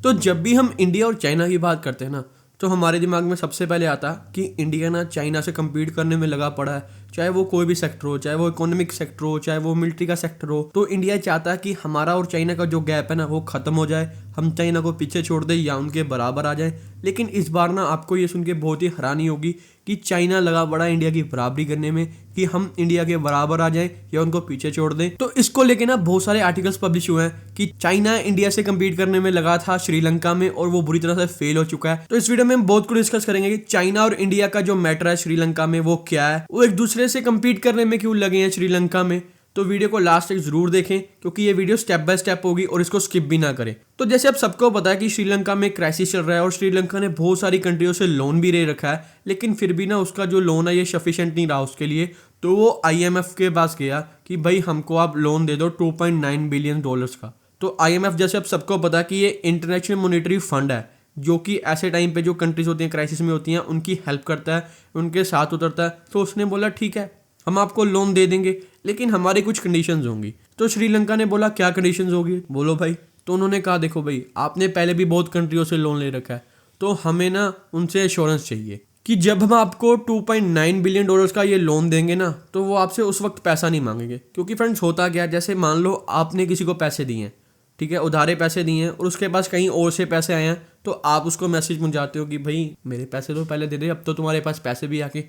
तो जब भी हम इंडिया और चाइना की बात करते हैं ना, तो हमारे दिमाग में सबसे पहले आता कि इंडिया ना चाइना से कम्पीट करने में लगा पड़ा है, चाहे वो कोई भी सेक्टर हो, चाहे वो इकोनॉमिक सेक्टर हो, चाहे वो मिलिट्री का सेक्टर हो। तो इंडिया चाहता है कि हमारा और चाइना का जो गैप है ना वो खत्म हो जाए, हम चाइना को पीछे छोड़ दें या उनके बराबर आ जाए। लेकिन इस बार ना आपको ये सुन के बहुत ही हैरानी होगी कि चाइना लगा बड़ा इंडिया की बराबरी करने में, कि हम इंडिया के बराबर आ जाएं या उनको पीछे छोड़ दें। तो इसको लेके ना बहुत सारे आर्टिकल्स पब्लिश हुए हैं कि चाइना इंडिया से कम्पीट करने में लगा था श्रीलंका में और वो बुरी तरह से फेल हो चुका है। तो इस वीडियो में हम बहुत कुछ डिस्कस करेंगे कि चाइना और इंडिया का जो मैटर है श्रीलंका में वो क्या है, वो एक दूसरे से कम्पीट करने में क्यों लगे हैं श्रीलंका में। तो वीडियो को लास्ट तक जरूर देखें क्योंकि ये वीडियो स्टेप बाय स्टेप होगी और इसको स्किप भी ना करें। तो जैसे अब सबको पता है कि श्रीलंका में क्राइसिस चल रहा है और श्रीलंका ने बहुत सारी कंट्रियों से लोन भी ले रखा है, लेकिन फिर भी ना उसका जो लोन है ये सफिशिएंट नहीं रहा उसके लिए। तो वो IMF के पास गया कि भाई हमको आप लोन दे दो $2.9 बिलियन का। तो IMF जैसे अब सबको पता है कि ये इंटरनेशनल मॉनेटरी फंड है जो कि ऐसे टाइम पे जो कंट्रीज होती हैं क्राइसिस में होती हैं उनकी हेल्प करता है, उनके साथ उतरता है। तो उसने बोला ठीक है हम आपको लोन दे देंगे लेकिन हमारी कुछ कंडीशंस होंगी। तो श्रीलंका ने बोला क्या कंडीशंस होगी, बोलो भाई। तो उन्होंने कहा देखो भाई आपने पहले भी बहुत कंट्रियों से लोन ले रखा है, तो हमें ना उनसे एश्योरेंस चाहिए कि जब हम आपको $2.9 बिलियन का ये लोन देंगे ना तो वो आपसे उस वक्त पैसा नहीं मांगेंगे। क्योंकि फ्रेंड्स होता क्या है, जैसे मान लो आपने किसी को पैसे दिए हैं, ठीक है, उधारे पैसे दिए हैं और उसके पास कहीं और से पैसे आए हैं, तो आप उसको मैसेज पहुंचाते हो कि भाई मेरे पैसे तो पहले दे दे, अब तो तुम्हारे पास पैसे भी आके।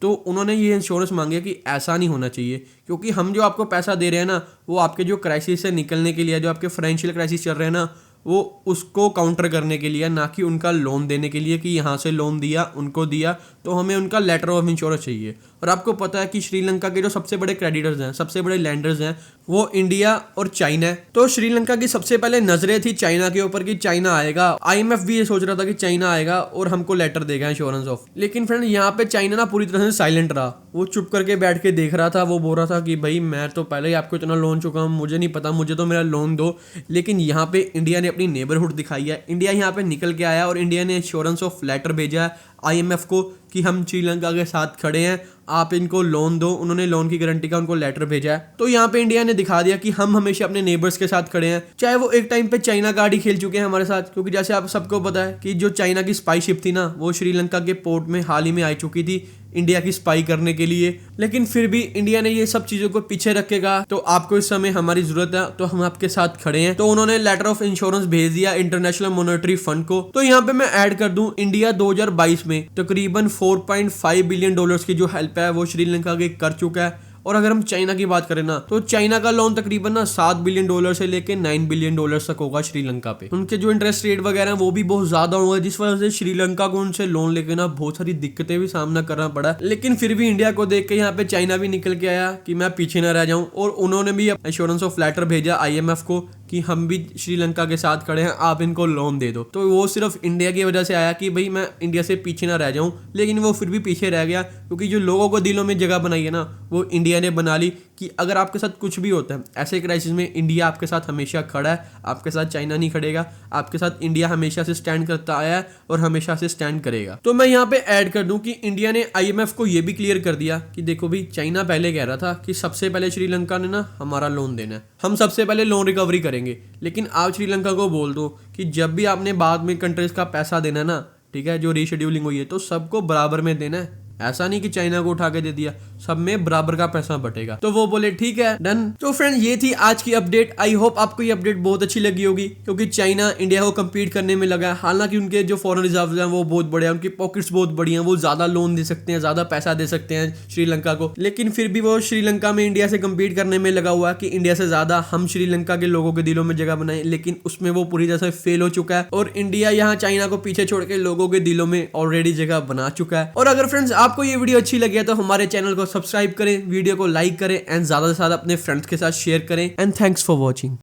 तो उन्होंने ये इंश्योरेंस मांगी कि ऐसा नहीं होना चाहिए, क्योंकि हम जो आपको पैसा दे रहे हैं ना वो आपके जो क्राइसिस से निकलने के लिए, जो आपके फाइनेंशियल क्राइसिस चल रहे हैं ना वो उसको काउंटर करने के लिए, ना कि उनका लोन देने के लिए कि यहाँ से लोन दिया उनको दिया। तो हमें उनका लेटर ऑफ इंश्योरेंस चाहिए। और आपको पता है कि श्रीलंका के जो सबसे बड़े क्रेडिटर्स हैं, सबसे बड़े लैंडर्स हैं, वो इंडिया और चाइना है। तो श्रीलंका की सबसे पहले नजरें थी चाइना के ऊपर कि चाइना आएगा। IMF भी ये सोच रहा था कि चाइना आएगा और हमको लेटर देगा इंश्योरेंस ऑफ। लेकिन फ्रेंड यहाँ पे चाइना ना पूरी तरह से साइलेंट रहा, वो चुप करके बैठ के देख रहा था। वो बोल रहा था कि भाई मैं तो पहले ही आपको इतना लोन चुका हूँ, मुझे नहीं पता, मुझे तो मेरा लोन दो। लेकिन यहाँ पे इंडिया ने अपनी नेबरहुड दिखाई है, इंडिया यहाँ पे निकल के आया और इंडिया ने इंश्योरेंस ऑफ लेटर भेजा है IMF को कि हम श्रीलंका के साथ खड़े हैं, आप इनको लोन दो। उन्होंने लोन की गारंटी का उनको लेटर भेजा है। तो यहाँ पे इंडिया ने दिखा दिया कि हम हमेशा अपने नेबर्स के साथ खड़े हैं, चाहे वो एक टाइम पे चाइना कार्ड ही खेल चुके हैं हमारे साथ। क्योंकि जैसे आप सबको पता है कि जो चाइना की स्पाई शिप थी ना वो श्रीलंका के पोर्ट में हाल ही में आ चुकी थी इंडिया की स्पाई करने के लिए। लेकिन फिर भी इंडिया ने ये सब चीजों को पीछे रखेगा, तो आपको इस समय हमारी जरूरत है तो हम आपके साथ खड़े हैं। तो उन्होंने लेटर ऑफ इंश्योरेंस भेज दिया इंटरनेशनल मॉनेटरी फंड को। तो यहाँ पे मैं ऐड कर दूं, इंडिया 2022 में तकरीबन $4.5 बिलियन की जो हेल्प है वो श्रीलंका के कर चुका है। और अगर हम चाइना की बात करें ना तो चाइना का लोन तकरीबन ना $7 बिलियन से लेके $9 बिलियन तक होगा श्रीलंका पे। उनके जो इंटरेस्ट रेट वगैरह वो भी बहुत ज्यादा होगा, जिस वजह से श्रीलंका को उनसे लोन लेके ना बहुत सारी दिक्कतें भी सामना करना पड़ा। लेकिन फिर भी इंडिया को देख के यहाँ पे चाइना भी निकल के आया कि मैं पीछे ना रह जाऊं और उन्होंने भी इंश्योरेंस ऑफ लेटर भेजा IMF को कि हम भी श्रीलंका के साथ खड़े हैं, आप इनको लोन दे दो। तो वो सिर्फ इंडिया की वजह से आया कि भाई मैं इंडिया से पीछे ना रह जाऊं, लेकिन वो फिर भी पीछे रह गया क्योंकि जो लोगों को दिलों में जगह बनाई है ना वो इंडिया ने बना ली कि अगर आपके साथ कुछ भी होता है ऐसे क्राइसिस में इंडिया आपके साथ हमेशा खड़ा है, आपके साथ चाइना नहीं खड़ेगा, आपके साथ इंडिया हमेशा से स्टैंड करता आया है और हमेशा से स्टैंड करेगा। तो मैं यहाँ पे ऐड कर दूं कि इंडिया ने IMF को ये भी क्लियर कर दिया कि देखो भाई चाइना पहले कह रहा था कि सबसे पहले श्रीलंका ने ना हमारा लोन देना है, हम सबसे पहले लोन रिकवरी करेंगे। लेकिन आप श्रीलंका को बोल दो कि जब भी आपने बाद में कंट्रीज का पैसा देना है ना, ठीक है, जो रीशेड्यूलिंग हुई है तो सबको बराबर में देना है, ऐसा नहीं कि चाइना को उठा के दे दिया, सब में बराबर का पैसा बटेगा। तो वो बोले ठीक है डन। तो फ्रेंड ये थी आज की अपडेट। आई होप आपको ये अपडेट बहुत अच्छी लगी होगी क्योंकि चाइना इंडिया को कम्पीट करने में लगा है। हालांकि उनके जो फॉरेन रिजर्व हैं वो बहुत बड़े हैं, उनकी पॉकेट्स बहुत बड़ी हैं, वो ज्यादा लोन दे सकते हैं, ज्यादा पैसा दे सकते हैं श्रीलंका को। लेकिन फिर भी वो श्रीलंका में इंडिया से कम्पीट करने में लगा हुआ है कि इंडिया से ज्यादा हम श्रीलंका के लोगों के दिलों में जगह बनाए। लेकिन उसमें वो पूरी तरह से फेल हो चुका है और इंडिया यहाँ चाइना को पीछे छोड़ के लोगों के दिलों में ऑलरेडी जगह बना चुका है। और अगर फ्रेंड्स आपको ये वीडियो अच्छी लगी है तो हमारे चैनल को सब्सक्राइब करें, वीडियो को लाइक करें एंड ज्यादा से ज्यादा अपने फ्रेंड्स के साथ शेयर करें। And thanks for watching.